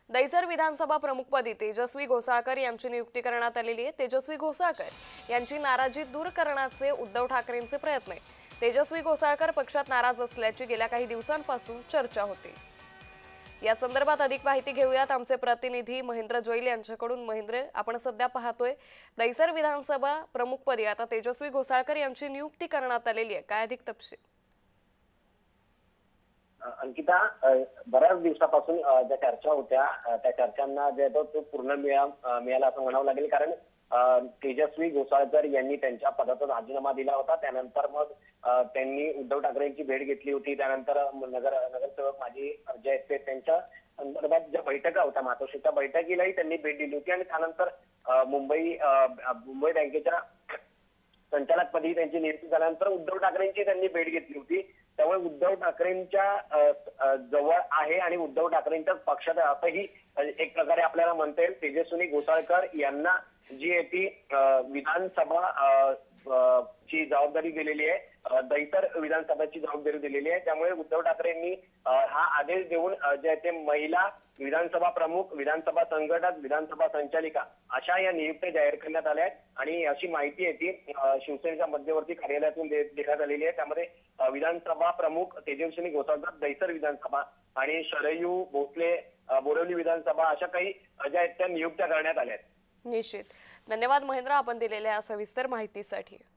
दैसर विधानसभा प्रमुखपदी तेजस्वी घोसाळकर यांची नियुक्ती करण्यात आलेली आहे। तेजस्वी घोसाळकर यांची नाराजी दूर करण्याचे उद्धव ठाकरेंचे प्रयत्न आहेत। तेजस्वी घोसाळकर पक्षात नाराज असल्याची गेल्या काही दिवसांपासून चर्चा होती। या संदर्भात अधिक माहिती घेऊयात आमचे प्रतिनिधी महेंद्र जोईल यांच्याकडून। महेंद्र, आपण सध्या पाहतोय दैसर विधानसभा प्रमुखपदी आता तेजस्वी घोसाळकर यांची नियुक्ती करण्यात आलेली आहे, काय अधिक तपशील? अंकिता, बऱ्याच दिवसापासून ज्या चर्चा होत्या त्या चर्चांना जे तो पूर्ण मिळाला असं म्हणावं लागेल। कारण तेजस्वी घोसाळकर यांनी त्यांच्या पदाचा राजीनामा दिला होता। त्यानंतर मग त्यांनी उद्धव ठाकरेंची भेट घेतली होती। त्यानंतर नगरसेवक माजी जे आहेत ते त्यांच्या संदर्भात ज्या बैठका होत्या मातोश्रीच्या बैठकीलाही त्यांनी भेट दिली होती। आणि त्यानंतर मुंबई बँकेच्या संचालकपदी त्यांची नियुक्ती झाल्यानंतर उद्धव ठाकरेंची त्यांनी भेट घेतली होती। त्यामुळे उद्धव ठाकरेंच्या जवळ आहे आणि उद्धव ठाकरेंच्याच पक्षात असंही एक प्रकारे आपल्याला म्हणता येईल। तेजस्विनी घोसाळकर यांना जी आहे ती विधानसभा ची जबाबदारी दिलेली आहे, दैसर विधानसभेची जबाबदारी दिलेली आहे। त्यामुळे उद्धव ठाकरेंनी हा आदेश देऊन जे आहे ते महिला विधानसभा प्रमुख, विधानसभा संघटक, विधानसभा संचालिका अशा या नियुक्त्या जाहीर करण्यात आल्या आहेत। आणि अशी माहिती आहे ती शिवसेनेच्या मध्यवर्ती कार्यालयातून देण्यात आलेली आहे। त्यामध्ये विधानसभा प्रमुख तेजस्विनी घोसाळकर दैसर विधानसभा आणि शरयू भोसले बोरिवली विधानसभा अशा काही ज्या आहेत त्या नियुक्त्या करण्यात आल्या आहेत। निश्चित, धन्यवाद महेंद्र, आपण दिलेल्या सविस्तर माहितीसाठी।